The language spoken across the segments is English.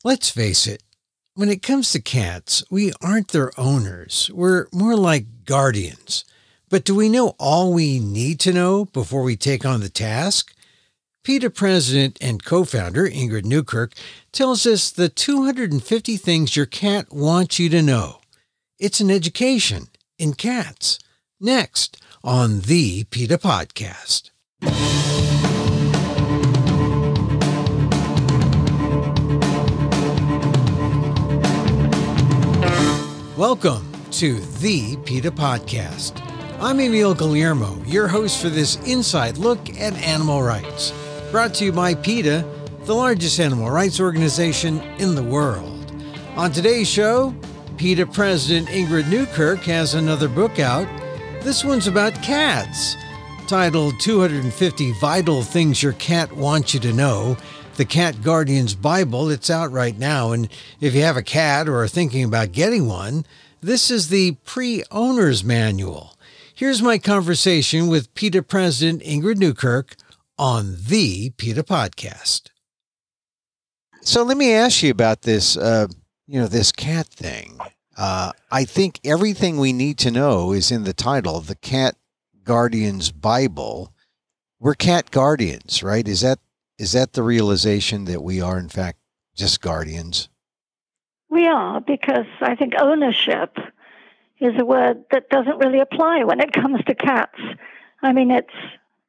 Let's face it, when it comes to cats, we aren't their owners. We're more like guardians. But do we know all we need to know before we take on the task? PETA President and co-founder Ingrid Newkirk tells us the 250 things your cat wants you to know. It's an education in cats. Next on the PETA Podcast. Welcome to the PETA Podcast. I'm Emil Guillermo, your host for this inside look at animal rights. Brought to you by PETA, the largest animal rights organization in the world. On today's show, PETA President Ingrid Newkirk has another book out. This one's about cats, titled 250 Vital Things Your Cat Wants You to Know, the Cat Guardian's Bible. It's out right now, and if you have a cat or are thinking about getting one, this is the pre-owner's manual. Here's my conversation with PETA President Ingrid Newkirk on the PETA Podcast. So let me ask you about this, this cat thing. I think everything we need to know is in the title, the Cat Guardian's Bible. We're cat guardians, right? Is that the realization that we are, in fact, just guardians? We are, because I think ownership is a word that doesn't really apply when it comes to cats. I mean, it's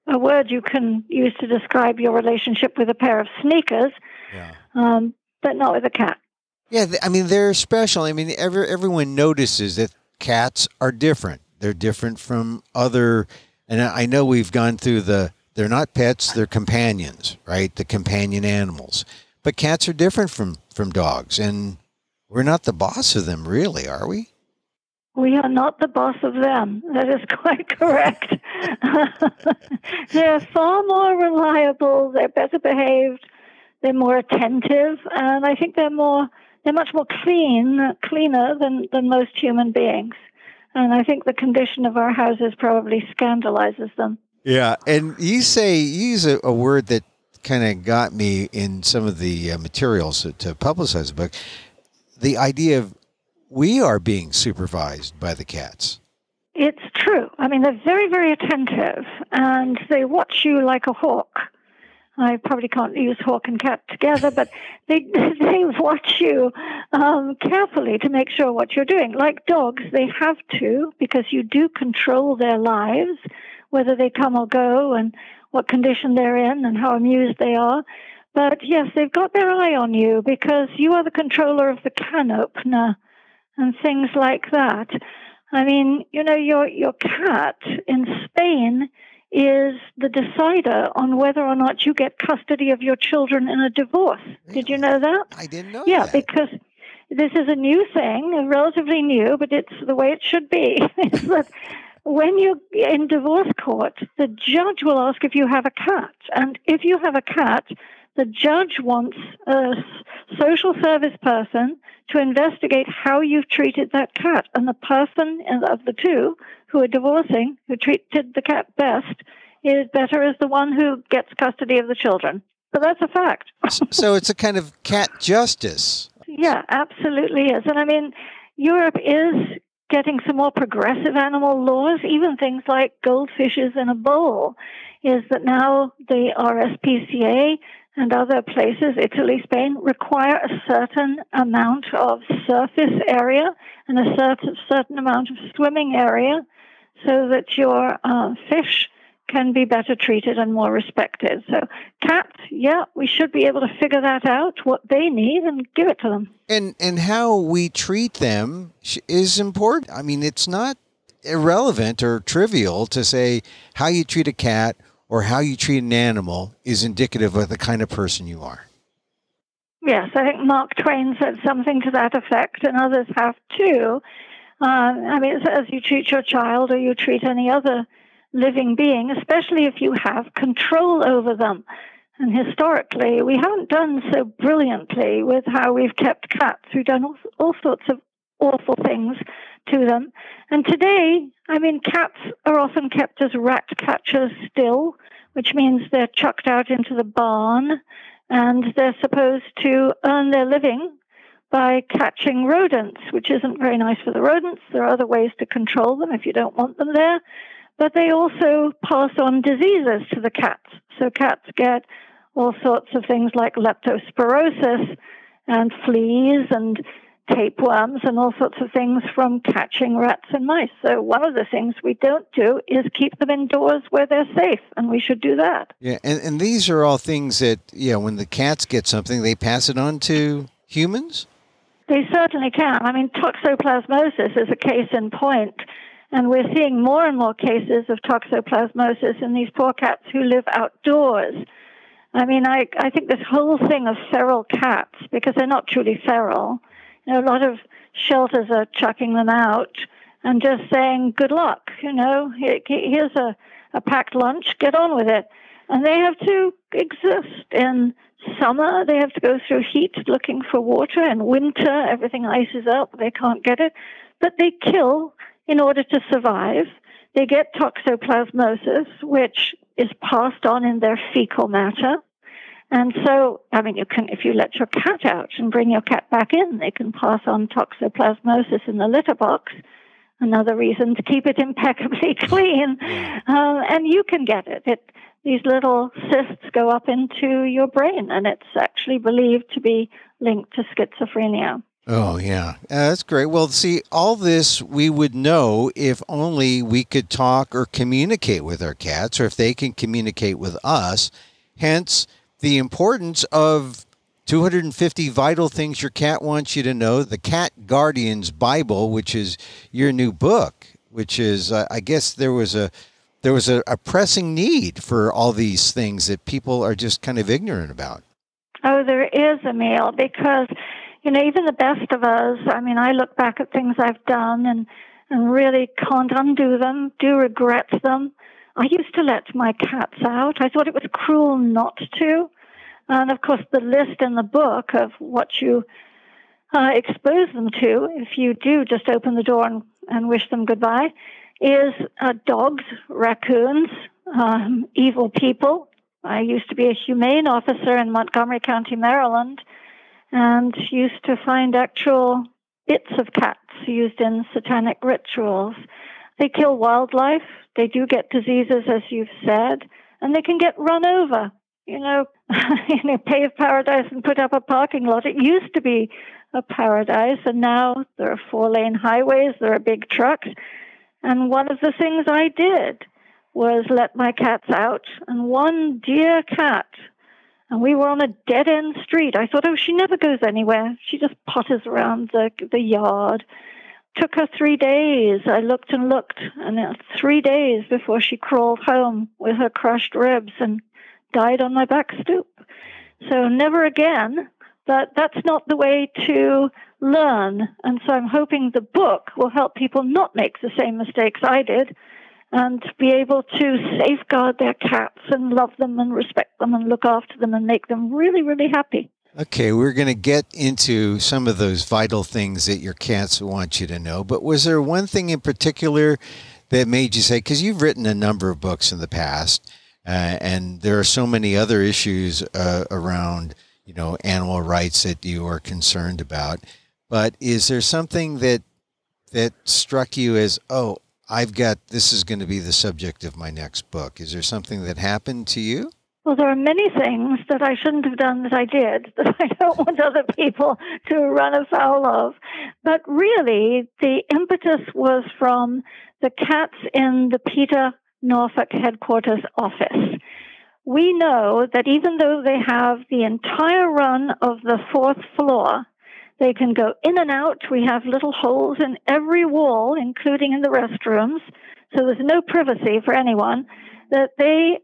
a word you can use to describe your relationship with a pair of sneakers, but not with a cat. Yeah, I mean, they're special. I mean, everyone notices that cats are different. They're different from other, and I know we've gone through they're not pets, they're companions, right? The companion animals. But cats are different from dogs, and we're not the boss of them, really, are we? We are not the boss of them. That is quite correct. They're far more reliable, they're better behaved, they're more attentive, and I think they're much more cleaner than most human beings. And I think the condition of our houses probably scandalizes them. Yeah, and you use a word that kind of got me in some of the materials to publicize the book, the idea of we are being supervised by the cats. It's true. I mean, they're very, very attentive, and they watch you like a hawk. I probably can't use hawk and cat together, but they watch you carefully to make sure what you're doing. Like dogs, they have to, because you do control their lives, whether they come or go and what condition they're in and how amused they are. But yes, they've got their eye on you because you are the controller of the can opener and things like that. I mean, your cat in Spain is the decider on whether or not you get custody of your children in a divorce. Really? Did you know that? I didn't know that. Yeah, because this is a new thing, relatively new, but it's the way it should be. Is that when you're in divorce court, the judge will ask if you have a cat. And if you have a cat, the judge wants a social service person to investigate how you've treated that cat. And the person of the two who are divorcing, who treated the cat best, is better as the one who gets custody of the children. So that's a fact. So it's a kind of cat justice. Yeah, absolutely is. And I mean, Europe is getting some more progressive animal laws, even things like goldfishes in a bowl, is that now the RSPCA and other places, Italy, Spain, require a certain amount of surface area and a certain amount of swimming area so that your fish can be better treated and more respected. So cats, yeah, we should be able to figure that out, what they need, and give it to them. And how we treat them is important. I mean, it's not irrelevant or trivial to say how you treat a cat or how you treat an animal is indicative of the kind of person you are. Yes, I think Mark Twain said something to that effect, and others have too. I mean, it's as you treat your child or you treat any other living being, especially if you have control over them. And historically, we haven't done so brilliantly with how we've kept cats. We've done all sorts of awful things to them. And today, I mean, cats are often kept as rat catchers still, which means they're chucked out into the barn and they're supposed to earn their living by catching rodents, which isn't very nice for the rodents. There are other ways to control them if you don't want them there. But they also pass on diseases to the cats. So cats get all sorts of things like leptospirosis and fleas and tapeworms and all sorts of things from catching rats and mice. So one of the things we don't do is keep them indoors where they're safe, and we should do that. Yeah, and these are all things that, when the cats get something, they pass it on to humans? They certainly can. I mean, toxoplasmosis is a case in point, and we're seeing more and more cases of toxoplasmosis in these poor cats who live outdoors. I mean, I think this whole thing of feral cats, because they're not truly feral, a lot of shelters are chucking them out and just saying, good luck, here's a packed lunch, get on with it. And they have to exist. In summer, they have to go through heat looking for water. In winter, everything ices up, they can't get it. But they kill in order to survive. They get toxoplasmosis, which is passed on in their fecal matter. And so, I mean, if you let your cat out and bring your cat back in, they can pass on toxoplasmosis in the litter box. Another reason to keep it impeccably clean. And you can get it. These little cysts go up into your brain, and it's actually believed to be linked to schizophrenia. Oh, yeah. That's great. Well, see, all this we would know if only we could talk or communicate with our cats, or if they can communicate with us. Hence, the importance of 250 vital things your cat wants you to know, the Cat Guardian's Bible, which is your new book, which is, I guess there was a pressing need for all these things that people are just kind of ignorant about. Oh, there is, Emil, because, even the best of us, I mean, I look back at things I've done and really can't undo them, do regret them. I used to let my cats out. I thought it was cruel not to. And, of course, the list in the book of what you expose them to, if you do just open the door and wish them goodbye, is dogs, raccoons, evil people. I used to be a humane officer in Montgomery County, Maryland, and used to find actual bits of cats used in satanic rituals. They kill wildlife. They do get diseases, as you've said, and they can get run over. Pave paradise and put up a parking lot. It used to be a paradise, and now there are 4-lane highways, there are big trucks. And one of the things I did was let my cats out, and one dear cat, and we were on a dead-end street. I thought, she never goes anywhere. She just potters around the yard. Took her 3 days. I looked and looked, and 3 days before she crawled home with her crushed ribs and died on my back stoop. So never again, but that's not the way to learn. And so I'm hoping the book will help people not make the same mistakes I did and be able to safeguard their cats and love them and respect them and look after them and make them really, really happy. Okay, we're going to get into some of those vital things that your cats want you to know, but was there one thing in particular that made you say, because you've written a number of books in the past, and there are so many other issues around, animal rights that you are concerned about, but is there something that struck you as, this is going to be the subject of my next book? Is there something that happened to you? Well, there are many things that I shouldn't have done that I did, that I don't want other people to run afoul of. But really, the impetus was from the cats in the PETA Norfolk headquarters office. We know that even though they have the entire run of the 4th floor, they can go in and out. We have little holes in every wall, including in the restrooms, so there's no privacy for anyone, that they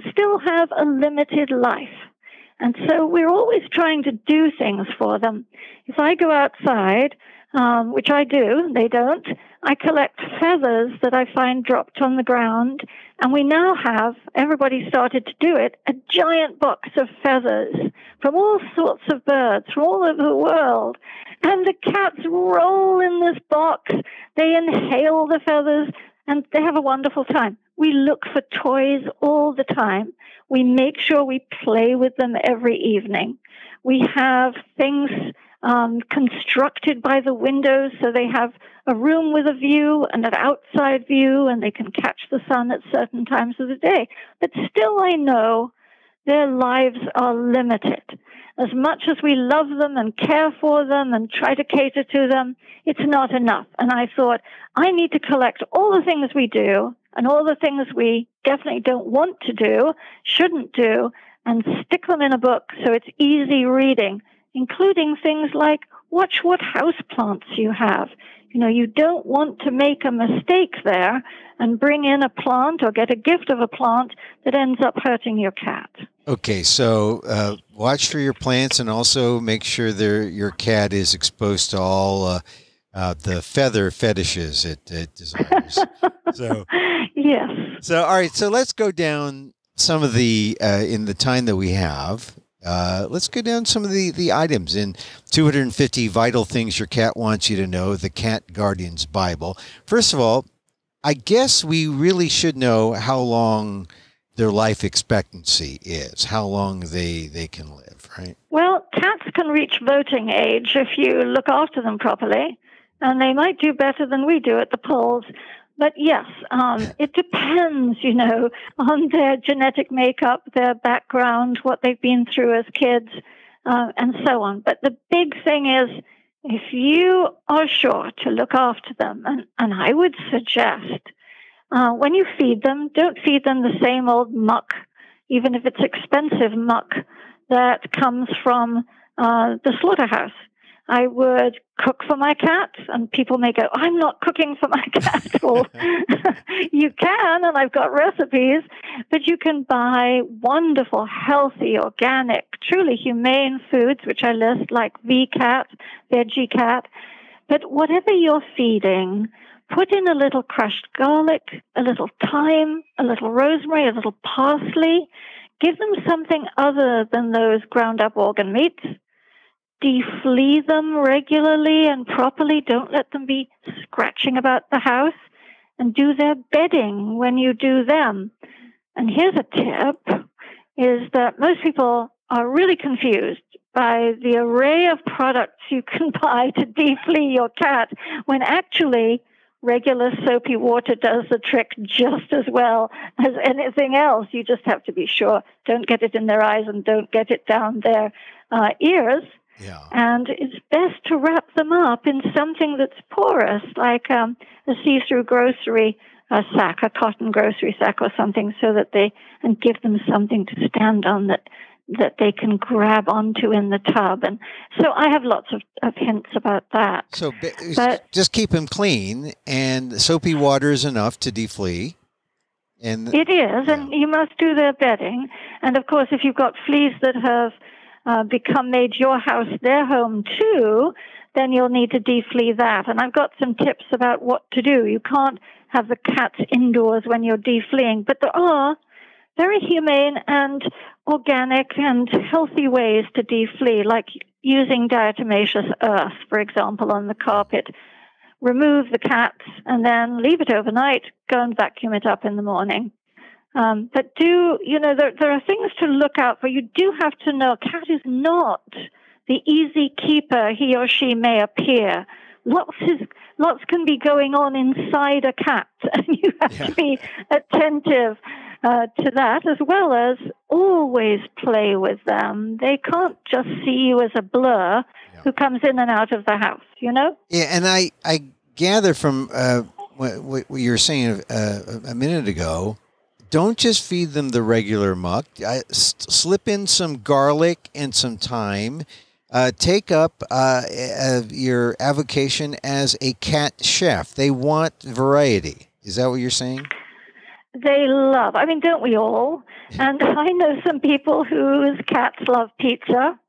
still have a limited life. And so we're always trying to do things for them. If I go outside, which I do, they don't, I collect feathers that I find dropped on the ground, and we now have, everybody started to do it, a giant box of feathers from all sorts of birds from all over the world. And the cats roll in this box, they inhale the feathers, and they have a wonderful time. We look for toys all the time. We make sure we play with them every evening. We have things constructed by the windows so they have a room with a view and an outside view, and they can catch the sun at certain times of the day. But still, I know their lives are limited. As much as we love them and care for them and try to cater to them, it's not enough. And I thought, I need to collect all the things we do and all the things we definitely don't want to do, shouldn't do, and stick them in a book so it's easy reading, including things like watch what houseplants you have. You know, you don't want to make a mistake there and bring in a plant or get a gift of a plant that ends up hurting your cat. Okay, so watch for your plants and also make sure your cat is exposed to all the feather fetishes it desires. So, yes. So, all right, so let's go down some of the, in the time that we have, let's go down some of the items in 250 Vital Things Your Cat Wants You to Know, the Cat Guardian's Bible. First of all, I guess we really should know how long their life expectancy is, how long they can live, right? Well, cats can reach voting age if you look after them properly, and they might do better than we do at the polls. But yes, it depends, you know, on their genetic makeup, their background, what they've been through as kids, and so on. But the big thing is, if you are sure to look after them, and I would suggest when you feed them, don't feed them the same old muck, even if it's expensive muck that comes from the slaughterhouse. I would cook for my cat, and people may go, I'm not cooking for my cat. Well, you can, and I've got recipes, but you can buy wonderful, healthy, organic, truly humane foods, which I list, like V-Cat, Veggie Cat. But whatever you're feeding, put in a little crushed garlic, a little thyme, a little rosemary, a little parsley. Give them something other than those ground-up organ meats. Deflea them regularly and properly. Don't let them be scratching about the house. And do their bedding when you do them. And here's a tip, is that most people are really confused by the array of products you can buy to deflea your cat, when actually regular soapy water does the trick just as well as anything else. You just have to be sure. Don't get it in their eyes and don't get it down their ears. Yeah. And it's best to wrap them up in something that's porous, like a see-through grocery sack, a cotton grocery sack or something, so that and give them something to stand on that they can grab onto in the tub. And so I have lots of hints about that. So just keep them clean, and soapy water is enough to deflea. And it is, and you must do their bedding. And of course, if you've got fleas that have made your house their home too, then you'll need to deflea that. And I've got some tips about what to do. You can't have the cats indoors when you're defleeing, but there are very humane and organic and healthy ways to deflea, like using diatomaceous earth, for example, on the carpet. Remove the cats and then leave it overnight, go and vacuum it up in the morning. But there are things to look out for. You do have to know a cat is not the easy keeper he or she may appear. Lots can be going on inside a cat, and you have to be attentive to that, as well as always play with them. They can't just see you as a blur who comes in and out of the house, you know? Yeah, and I gather from what you were saying a minute ago, don't just feed them the regular muck. Slip in some garlic and some thyme. Take up your avocation as a cat chef. They want variety. Is that what you're saying? They love, don't we all? And I know some people whose cats love pizza.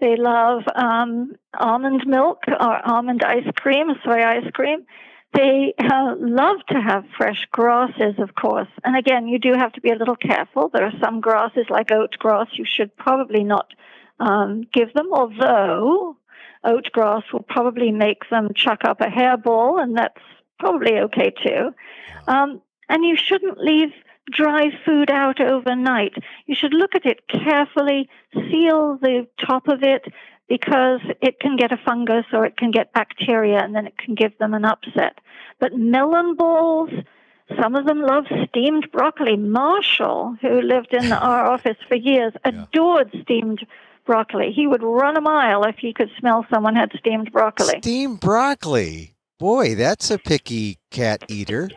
They love almond milk or almond ice cream, soy ice cream. They love to have fresh grasses, of course. And again, you do have to be a little careful. There are some grasses, like oat grass, you should probably not give them, although oat grass will probably make them chuck up a hairball, and that's probably okay too. And you shouldn't leave dry food out overnight. You should look at it carefully, seal the top of it, because it can get a fungus or it can get bacteria, and then it can give them an upset. But melon balls, some of them love steamed broccoli. Marshall, who lived in our office for years, adored steamed broccoli. He would run a mile if he could smell someone had steamed broccoli. Steamed broccoli. Boy, that's a picky cat eater.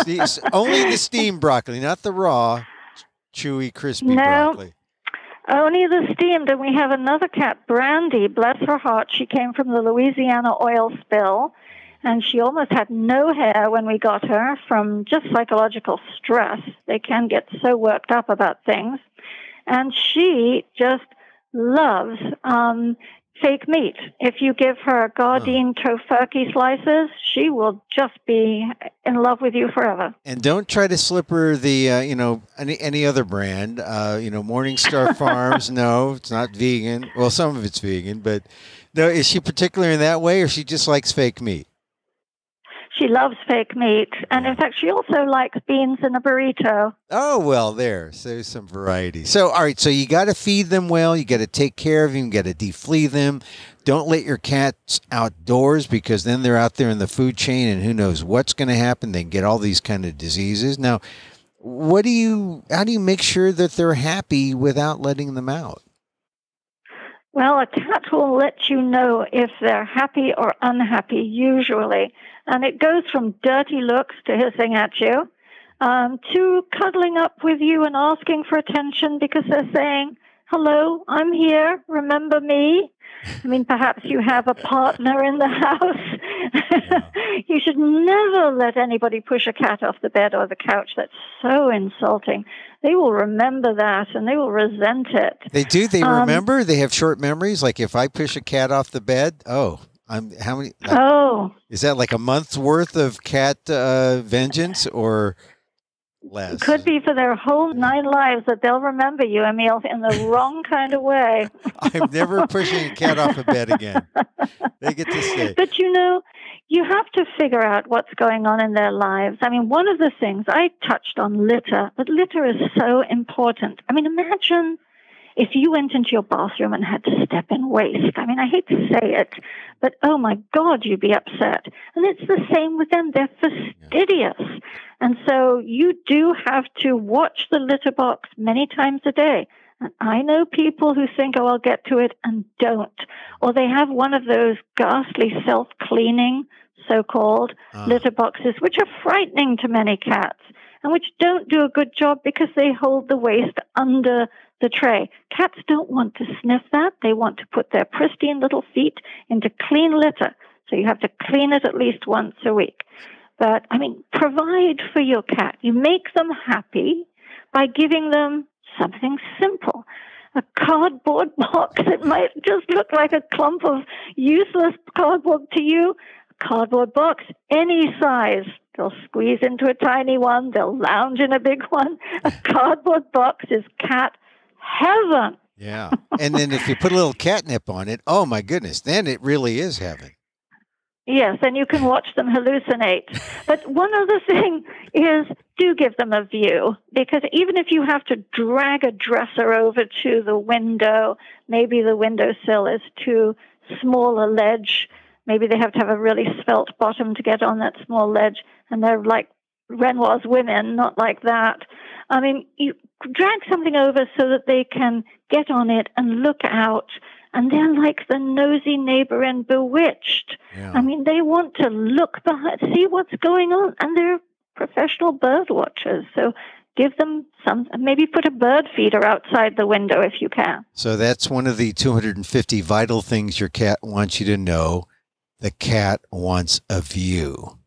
See, only the steamed broccoli, not the raw, chewy, crispy broccoli. Only the steamed. And we have another cat, Brandy, bless her heart. She came from the Louisiana oil spill, and she almost had no hair when we got her from just psychological stress. They can get so worked up about things. And she just loves fake meat. If you give her Gardein tofurkey slices, she will just be in love with you forever. And don't try to slip her the, any other brand. Morningstar Farms, no, it's not vegan. Well, some of it's vegan, but no, is she particular in that way, or she just likes fake meat? She loves fake meat, and in fact, she also likes beans in a burrito. Oh, well, there's some variety. So, all right, so you got to feed them well. You got to take care of them. You got to deflea them. Don't let your cats outdoors, because then they're out there in the food chain, and who knows what's going to happen. They can get all these kind of diseases. Now, how do you make sure that they're happy without letting them out? Well, a cat will let you know if they're happy or unhappy, usually. And it goes from dirty looks to hissing at you, to cuddling up with you and asking for attention because they're saying, hello, I'm here, remember me? I mean, perhaps you have a partner in the house. You should never let anybody push a cat off the bed or the couch. That's so insulting. They will remember that, and they will resent it. They do? They remember? They have short memories? Like if I push a cat off the bed, how many? Is that like a month's worth of cat vengeance or less? Could be for their whole 9 lives that they'll remember you, Emil, in the wrong kind of way. I'm never pushing a cat off a bed again. They get to stay. But you have to figure out what's going on in their lives. I mean, one of the things I touched on litter, but litter is so important. I mean, imagine if you went into your bathroom and had to step in waste. I mean, I hate to say it, but oh my God, you'd be upset. And it's the same with them. They're fastidious. And so you do have to watch the litter box many times a day. And I know people who think, I'll get to it, and don't. Or they have one of those ghastly self-cleaning, so-called litter boxes, which are frightening to many cats, and which don't do a good job because they hold the waste under the tray. Cats don't want to sniff that. They want to put their pristine little feet into clean litter. So you have to clean it at least once a week. But, I mean, provide for your cat. You make them happy by giving them something simple. A cardboard box. It might just look like a clump of useless cardboard to you. A cardboard box, any size. They'll squeeze into a tiny one. They'll lounge in a big one. A cardboard box is cat heaven. Yeah. And then if you put a little catnip on it, oh my goodness, then it really is heaven. Yes, and you can watch them hallucinate. But one other thing is, do give them a view, because even if you have to drag a dresser over to the window, maybe the windowsill is too small a ledge, maybe they have to have a really svelte bottom to get on that small ledge, and they're like Renoir's women, not like that. I mean, you drag something over so that they can get on it and look out. And they're like the nosy neighbor in Bewitched. Yeah. I mean, they want to look behind, see what's going on, and they're professional bird watchers. So give them some, maybe put a bird feeder outside the window if you can. So that's one of the 250 vital things your cat wants you to know. The cat wants a view.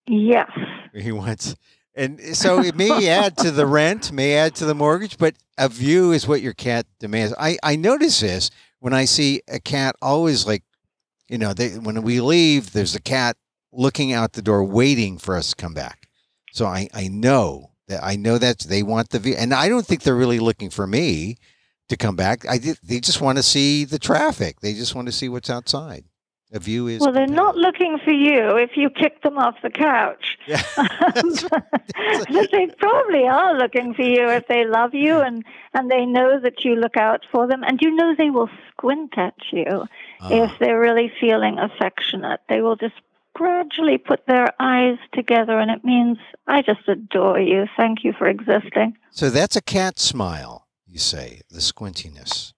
Yes. He wants, and so it may add to the rent, may add to the mortgage, but a view is what your cat demands. I notice this. When I see a cat, always like, when we leave, there's a cat looking out the door, waiting for us to come back. So I know that they want the view, and I don't think they're really looking for me to come back. They just want to see the traffic. They just want to see what's outside. A view is Well, they're compelling. not looking for you if you kick them off the couch. Yeah. But they probably are looking for you if they love you and they know that you look out for them. And you know they will squint at you if they're really feeling affectionate. They will just gradually put their eyes together, and it means, I just adore you. Thank you for existing. So that's a cat smile, you say, the squintiness.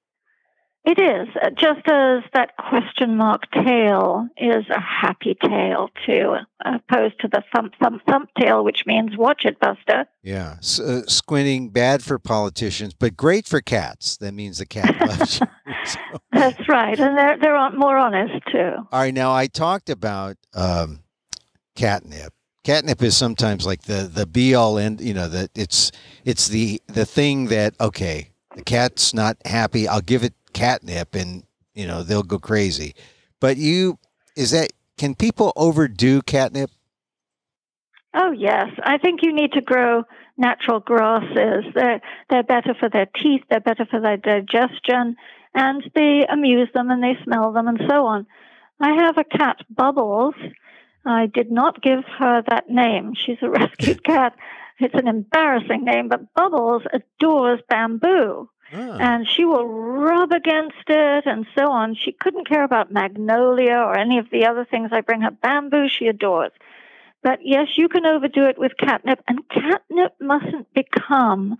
It is, just as that question mark tail is a happy tail, too, opposed to the thump, thump, thump tail, which means watch it, Buster. Yeah, squinting, bad for politicians, but great for cats. That means the cat loves you. So. That's right, and they're more honest, too. All right, now I talked about catnip. Catnip is sometimes like the be-all end, that it's the thing that, okay, the cat's not happy, I'll give it catnip and they'll go crazy. But can people overdo catnip? Oh yes, I think you need to grow natural grasses. They're better for their teeth, they're better for their digestion, and they amuse them and they smell them and so on. I have a cat, Bubbles. I did not give her that name. She's a rescued cat. It's an embarrassing name, but Bubbles adores bamboo. And she will rub against it and so on. She couldn't care about magnolia or any of the other things I bring her. Bamboo she adores. But yes, you can overdo it with catnip, and catnip mustn't become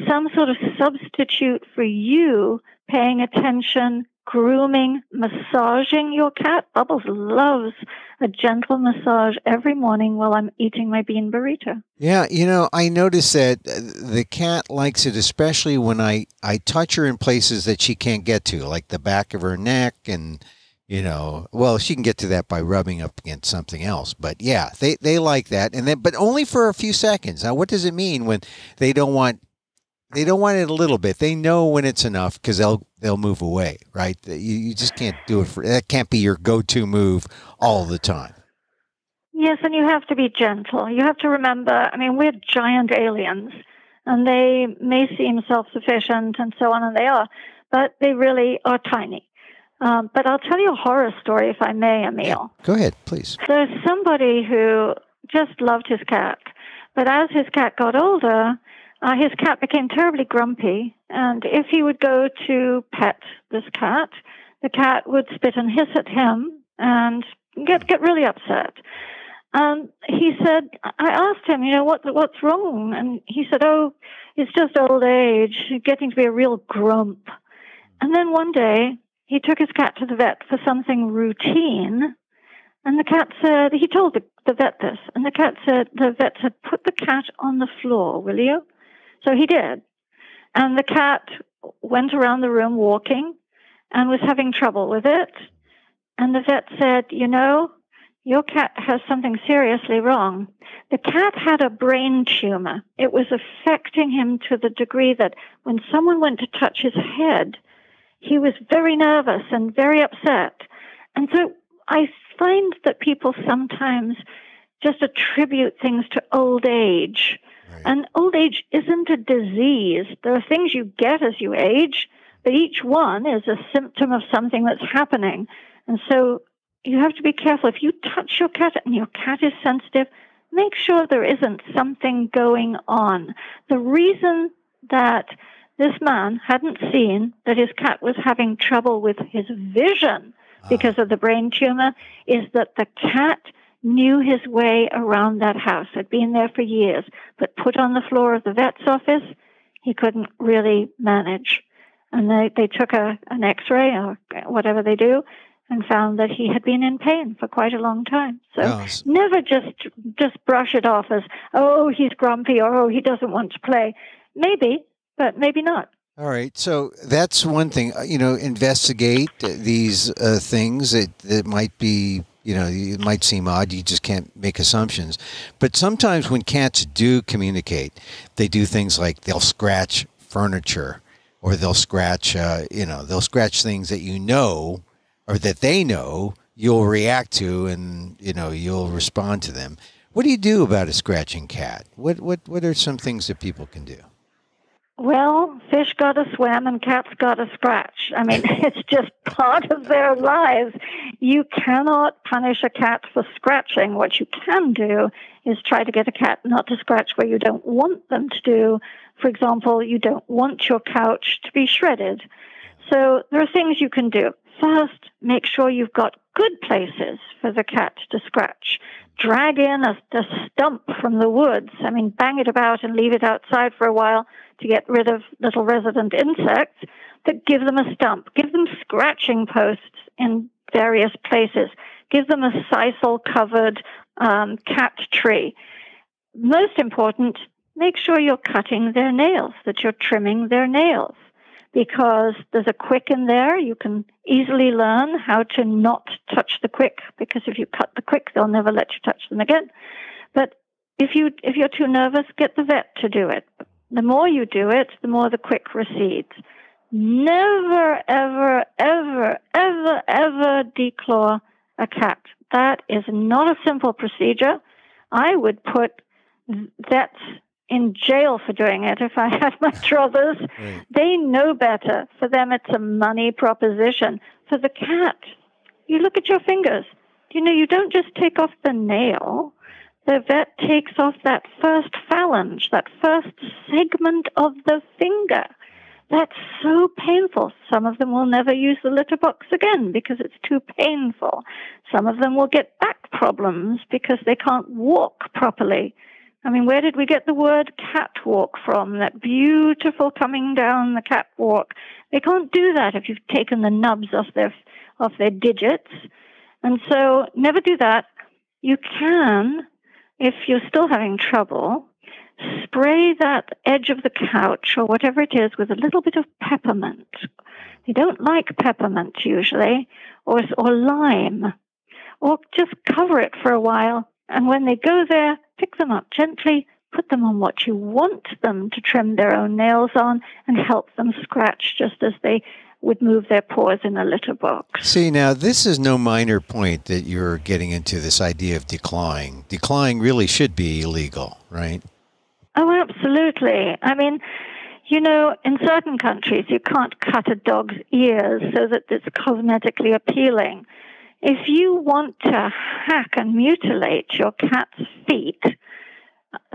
some sort of substitute for you paying attention, grooming, massaging your cat. Bubbles loves a gentle massage every morning while I'm eating my bean burrito. Yeah, I noticed that the cat likes it, especially when I touch her in places that she can't get to, like the back of her neck and, well, she can get to that by rubbing up against something else. But yeah, they like that. And then, but only for a few seconds. Now, what does it mean when they don't want it a little bit? They know when it's enough because they'll move away, right? You just can't do it that can't be your go-to move all the time. Yes, and you have to be gentle. You have to remember, we're giant aliens, and they may seem self-sufficient and so on, and they are, but they really are tiny. But I'll tell you a horror story, if I may, Emil. Yeah, go ahead, please. There's somebody who just loved his cat, but as his cat got older, his cat became terribly grumpy, and if he would go to pet this cat, the cat would spit and hiss at him and get really upset. He said, I asked him, what's wrong? And he said, oh, it's just old age, getting to be a real grump. And then one day, he took his cat to the vet for something routine, and the cat said, he told the vet this, and the vet said, put the cat on the floor, will you? So he did. And the cat went around the room walking and was having trouble with it. And the vet said, your cat has something seriously wrong. The cat had a brain tumor. It was affecting him to the degree that when someone went to touch his head, he was very nervous and very upset. And so I find that people sometimes just attribute things to old age. Right. And old age isn't a disease. There are things you get as you age, but each one is a symptom of something that's happening. And so you have to be careful. If you touch your cat and your cat is sensitive, make sure there isn't something going on. The reason that this man hadn't seen that his cat was having trouble with his vision because of the brain tumor is that the cat knew his way around that house, had been there for years, but put on the floor of the vet's office, he couldn't really manage. And they took an x-ray or whatever they do and found that he had been in pain for quite a long time. So never just brush it off as, oh, he's grumpy or, oh, he doesn't want to play. Maybe, but maybe not. All right. So that's one thing, investigate these things that might be, it might seem odd. You just can't make assumptions. But sometimes when cats do communicate, they do things like they'll scratch furniture or they'll scratch, they'll scratch things that or that they know you'll react to and, you'll respond to them. What do you do about a scratching cat? What are some things that people can do? Well, fish got to swim and cats got to scratch. It's just part of their lives. You cannot punish a cat for scratching. What you can do is try to get a cat not to scratch where you don't want them to do. For example, you don't want your couch to be shredded. So there are things you can do. First, make sure you've got good places for the cat to scratch. Drag in a stump from the woods. I mean, bang it about and leave it outside for a while to get rid of little resident insects. But give them a stump. Give them scratching posts in various places. Give them a sisal-covered cat tree. Most important, make sure you're cutting their nails, that you're trimming their nails, because there's a quick in there. You can easily learn how to not touch the quick, because if you cut the quick, they'll never let you touch them again. But if you're too nervous, get the vet to do it. The more you do it, the more the quick recedes. Never, ever, ever, ever, ever declaw a cat. That is not a simple procedure. I would put vets in jail for doing it if I had my druthers. Right. They know better. For them, it's a money proposition. For the cat, you look at your fingers. You don't just take off the nail. The vet takes off that first phalange, that first segment of the finger. That's so painful. Some of them will never use the litter box again because it's too painful. Some of them will get back problems because they can't walk properly. I mean, where did we get the word catwalk from? That beautiful coming down the catwalk. They can't do that if you've taken the nubs off their digits. And so never do that. You can, if you're still having trouble, spray that edge of the couch or whatever it is with a little bit of peppermint. They don't like peppermint usually, or lime, or just cover it for a while. And when they go there, pick them up gently, put them on what you want them to trim their own nails on, and help them scratch just as they would move their paws in a litter box. See, now, this is no minor point that you're getting into this idea of declawing. Declawing really should be illegal, right? Oh, absolutely. I mean, in certain countries, you can't cut a dog's ears so that it's cosmetically appealing. If you want to hack and mutilate your cat's feet,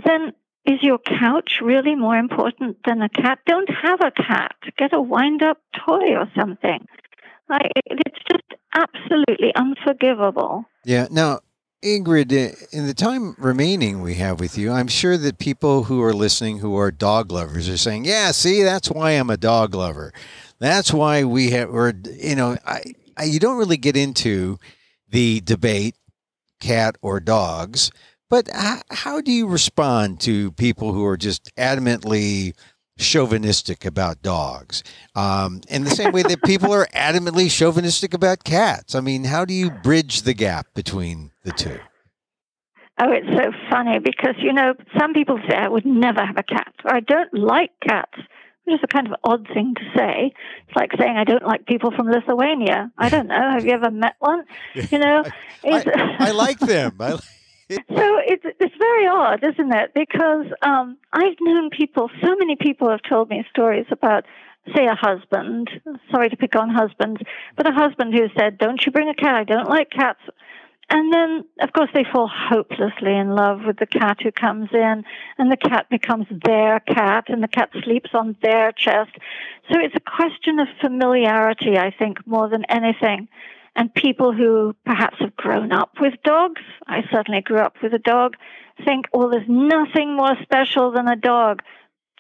then is your couch really more important than a cat? Don't have a cat. Get a wind-up toy or something. It's just absolutely unforgivable. Yeah. Now, Ingrid, in the time remaining we have with you, I'm sure that people who are listening who are dog lovers are saying, yeah, see, that's why I'm a dog lover. That's why you don't really get into the debate, cat or dogs, but how do you respond to people who are just adamantly chauvinistic about dogs? In the same way that people are adamantly chauvinistic about cats. I mean, how do you bridge the gap between the two? Oh, it's so funny because, some people say I would never have a cat, or I don't like cats, which is a kind of odd thing to say. It's like saying I don't like people from Lithuania. I don't know. Have you ever met one? I like them. So it's very odd, isn't it? Because I've known people, so many people have told me stories about, say, a husband, sorry to pick on husbands, but a husband who said, don't you bring a cat, I don't like cats. And then, of course, they fall hopelessly in love with the cat who comes in, and the cat becomes their cat, and the cat sleeps on their chest. So it's a question of familiarity, I think, more than anything. And people who perhaps have grown up with dogs, I certainly grew up with a dog, think, there's nothing more special than a dog.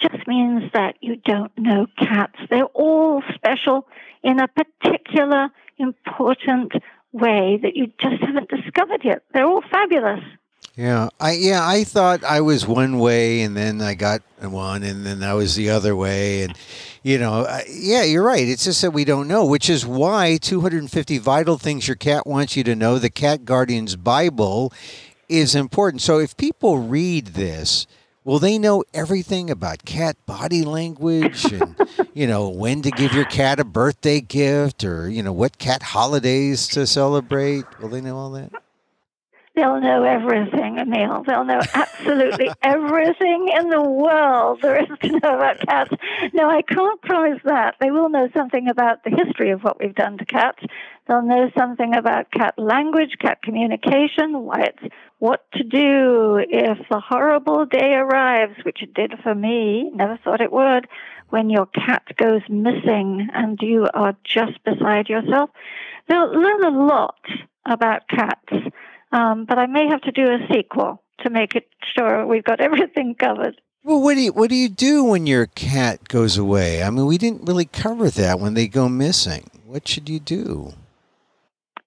Just means that you don't know cats. They're all special in a particular important way that you just haven't discovered yet. They're all fabulous. Yeah, I thought I was one way, and then I got one, and then I was the other way, and you're right. It's just that we don't know, which is why 250 Vital Things Your Cat Wants You to Know, the Cat Guardian's Bible, is important. So if people read this, will they know everything about cat body language and, when to give your cat a birthday gift or, what cat holidays to celebrate? Will they know all that? They'll know everything, Emil. They'll know absolutely everything in the world there is to know about cats. No, I can't promise that. They will know something about the history of what we've done to cats. They'll know something about cat language, cat communication, what to do if the horrible day arrives, which it did for me, never thought it would, when your cat goes missing and you are just beside yourself. They'll learn a lot about cats, but I may have to do a sequel to make it sure we've got everything covered. Well, what do you do when your cat goes away? I mean, we didn't really cover that when they go missing. What should you do?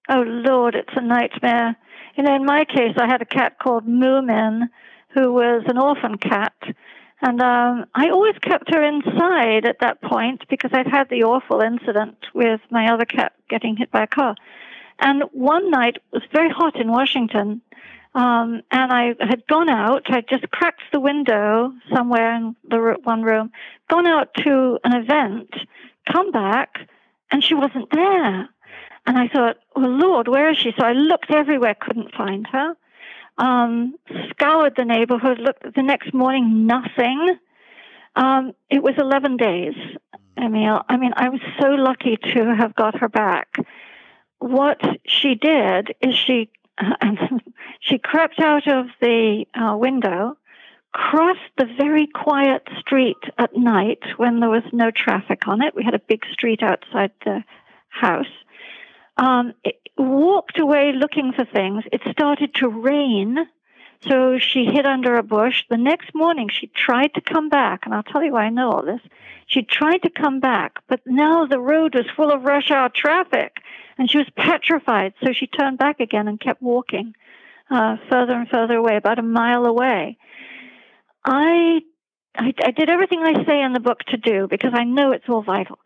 Oh, Lord, it's a nightmare. You know, in my case, I had a cat called Moomin, who was an orphan cat. And I always kept her inside at that point because I'd had the awful incident with my other cat getting hit by a car. And one night, it was very hot in Washington, and I had gone out. I just cracked the window somewhere in the one room, gone out to an event, come back, and she wasn't there. And I thought, oh, Lord, where is she? So I looked everywhere, couldn't find her. Scoured the neighborhood, looked the next morning, nothing. It was 11 days, Emil. I mean, I was so lucky to have got her back. What she did is she crept out of the window, crossed the very quiet street at night when there was no traffic on it. We had a big street outside the house. It walked away looking for things. It started to rain, so she hid under a bush. The next morning, she tried to come back, and I'll tell you why I know all this. She tried to come back, but now the road was full of rush hour traffic, and she was petrified, so she turned back again and kept walking further and further away, about a mile away. I did everything I say in the book to do because I know it's all vital.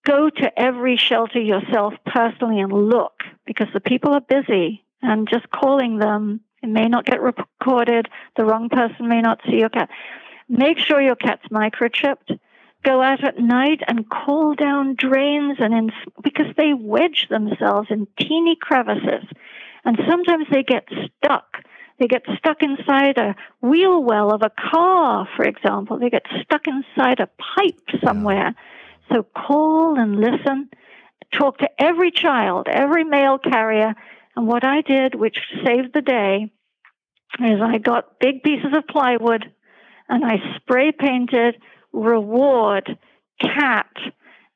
Go to every shelter yourself personally and look, because the people are busy, and just calling them, it may not get recorded. The wrong person may not see your cat. Make sure your cat's microchipped. Go out at night and call down drains, because they wedge themselves in teeny crevices, and sometimes they get stuck. They get stuck inside a wheel well of a car, for example. They get stuck inside a pipe somewhere. So call and listen, talk to every child, every mail carrier. And what I did, which saved the day, is I got big pieces of plywood and I spray painted reward cat,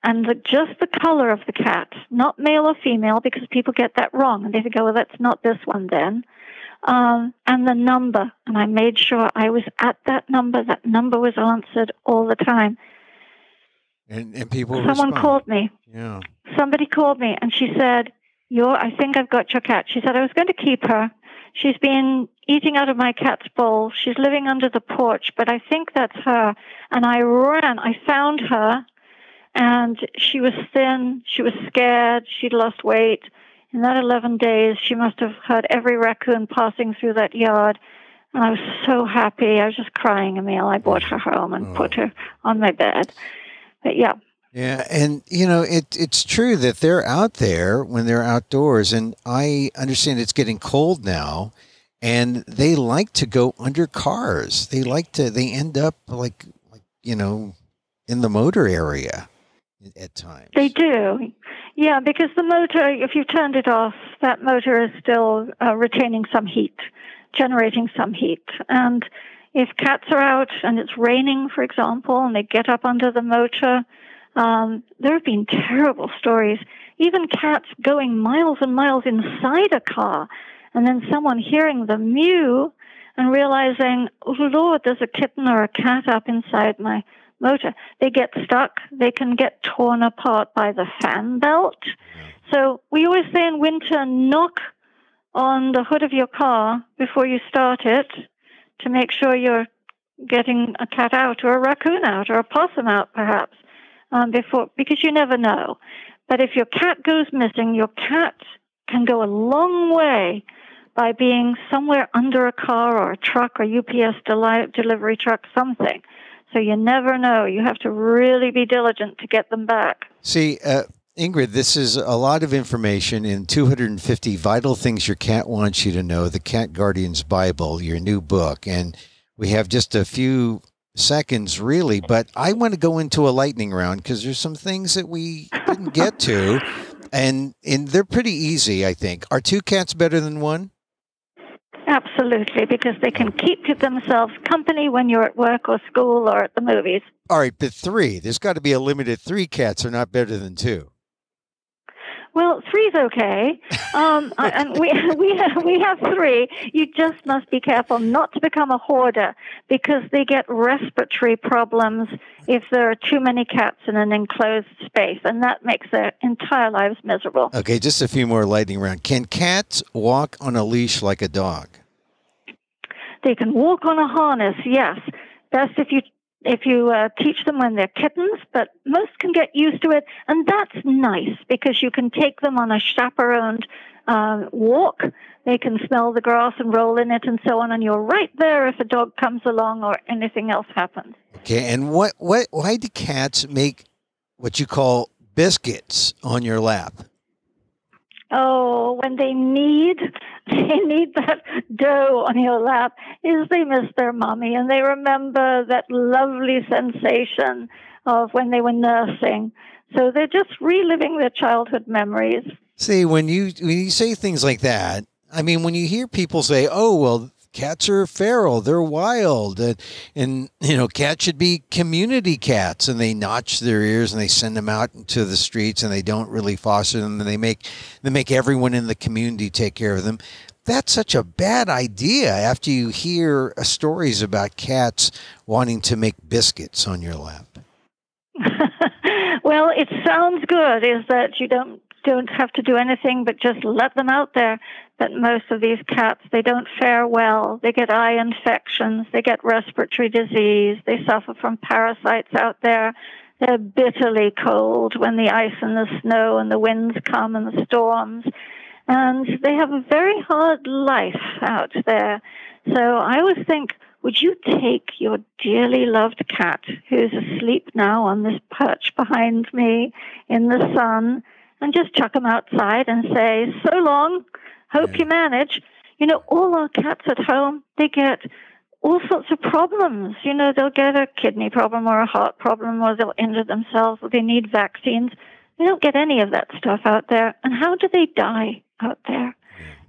and just the color of the cat, not male or female, because people get that wrong. And they think, oh, well, that's not this one then. And the number. And I made sure I was at that number. That number was answered all the time. And people Someone called me. Yeah. Somebody called me, and she said, I think I've got your cat. She said, I was going to keep her. She's been eating out of my cat's bowl. She's living under the porch, but I think that's her. And I ran. I found her, and she was thin. She was scared. She'd lost weight. In that 11 days, she must have heard every raccoon passing through that yard. And I was so happy. I was just crying, Emil. I brought her home and put her on my bed. But yeah. Yeah, and it's true that they're out there when they're outdoors, and I understand it's getting cold now, and they like to go under cars. They end up like in the motor area at times. They do. Yeah, because the motor, if you turned it off, that motor is still retaining some heat, generating some heat. And if cats are out and it's raining, for example, and they get up under the motor, there have been terrible stories. Even cats going miles and miles inside a car, and then someone hearing the mew and realizing, oh, Lord, there's a kitten or a cat up inside my motor. They get stuck. They can get torn apart by the fan belt. So we always say in winter, knock on the hood of your car before you start it to make sure you're getting a cat out or a raccoon out or a possum out, perhaps, because you never know. But if your cat goes missing, your cat can go a long way by being somewhere under a car or a truck or UPS delivery truck, something. So you never know. You have to really be diligent to get them back. See, Ingrid, this is a lot of information in 250 Vital Things Your Cat Wants You to Know, the Cat Guardian's Bible, your new book. And we have just a few seconds, really, but I want to go into a lightning round because there's some things that we didn't get to. And they're pretty easy, I think. Are 2 cats better than 1? Absolutely, because they can keep themselves company when you're at work or school or at the movies. All right, but 3. There's got to be a limit of 3 cats are not better than 2. Well, 3's okay. And we have 3. You just must be careful not to become a hoarder, because they get respiratory problems if there are too many cats in an enclosed space, and that makes their entire lives miserable. Okay, just a few more lightning round. Can cats walk on a leash like a dog? They can walk on a harness, yes. Best if you teach them when they're kittens, but most can get used to it, and that's nice because you can take them on a chaperoned walk. They can smell the grass and roll in it and so on, and you're right there if a dog comes along or anything else happens. Okay, and why do cats make what you call biscuits on your lap? Oh, when they need that dough on your lap, is they miss their mommy, and they remember that lovely sensation of when they were nursing. So they're just reliving their childhood memories. See, when you say things like that, I mean, when you hear people say, "Oh, well, cats are feral, they're wild, and you know, cats should be community cats," and they notch their ears and they send them out into the streets and they don't really foster them, and they make everyone in the community take care of them. That's such a bad idea after you hear stories about cats wanting to make biscuits on your lap. Well, it sounds good, is that you don't have to do anything but just let them out there. But most of these cats, they don't fare well. They get eye infections. They get respiratory disease. They suffer from parasites out there. They're bitterly cold when the ice and the snow and the winds come and the storms. And they have a very hard life out there. So I always think, would you take your dearly loved cat, who's asleep now on this perch behind me in the sun, and just chuck him outside and say, "So long, hope you manage." You know, all our cats at home, they get all sorts of problems. You know, they'll get a kidney problem or a heart problem, or they'll injure themselves, or they need vaccines. They don't get any of that stuff out there. And how do they die out there?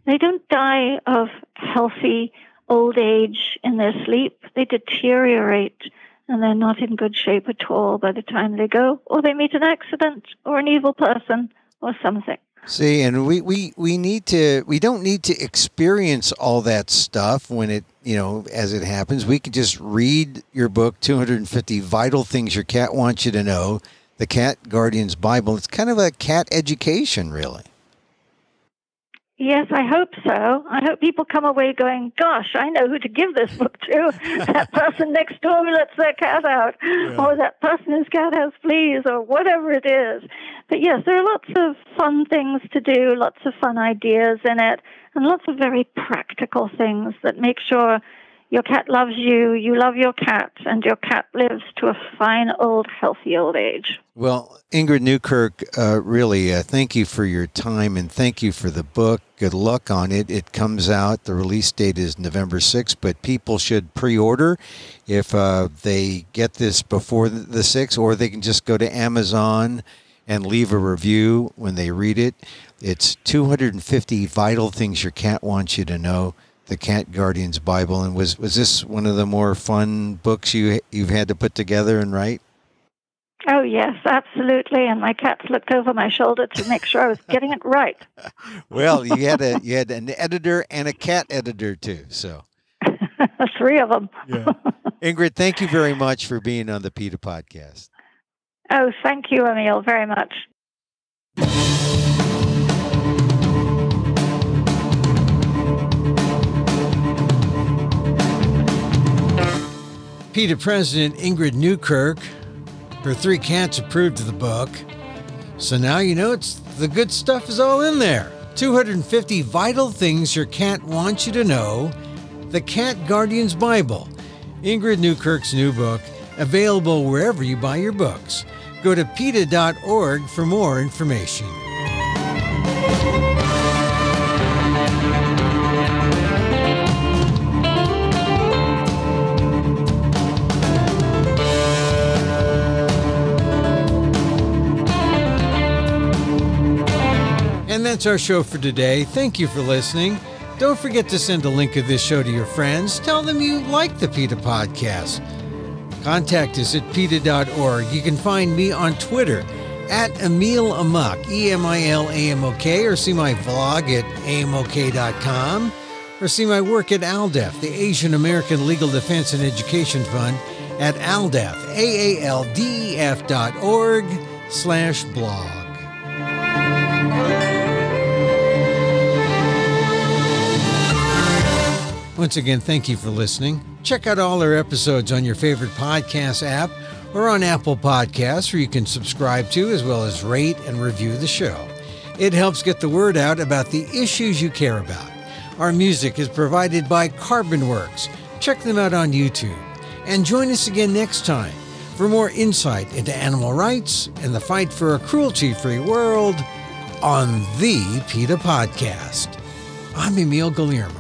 They don't die of healthy old age in their sleep. They deteriorate, and they're not in good shape at all by the time they go, or they meet an accident or an evil person or something. See, and we don't need to experience all that stuff when it, you know, as it happens. We can just read your book, 250 Vital Things Your Cat Wants You to Know, the Cat Guardian's Bible. It's kind of a cat education, really. Yes, I hope so. I hope people come away going, "Gosh, I know who to give this book to. That person next door who lets their cat out, or that person whose cat has fleas, or whatever it is." But yes, there are lots of fun things to do, lots of fun ideas in it, and lots of very practical things that make sure your cat loves you, you love your cat, and your cat lives to a fine, old, healthy old age. Well, Ingrid Newkirk, really, thank you for your time, and thank you for the book. Good luck on it. It comes out, the release date is November 6th, but people should pre-order if they get this before the 6th, or they can just go to Amazon and leave a review when they read it. It's 250 Vital Things Your Cat Wants You to Know, the Cat Guardian's Bible. And was this one of the more fun books you've had to put together and write? Oh, yes, absolutely. And my cats looked over my shoulder to make sure I was getting it right. Well, you had an editor and a cat editor, too. So 3 of them. Yeah. Ingrid, thank you very much for being on the PETA Podcast. Oh, thank you, Emil, very much. PETA President Ingrid Newkirk, her 3 cats approved of the book. So now you know the good stuff is all in there. 250 Vital Things Your Cat Wants You to Know, the Cat Guardian's Bible. Ingrid Newkirk's new book, available wherever you buy your books. Go to PETA.org for more information. that's our show for today. Thank you for listening. Don't forget to send a link of this show to your friends. Tell them you like the PETA Podcast. Contact us at PETA.org. You can find me on Twitter at Emil Amok, EMILAMOK, or see my vlog at AMOK.com, or see my work at ALDEF, the Asian American Legal Defense and Education Fund, at ALDEF, AALDEF.org/blog. Once again, thank you for listening. Check out all our episodes on your favorite podcast app or on Apple Podcasts, where you can subscribe to as well as rate and review the show. It helps get the word out about the issues you care about. Our music is provided by Carbonworks. Check them out on YouTube. And join us again next time for more insight into animal rights and the fight for a cruelty-free world on the PETA Podcast. I'm Emil Guillermo.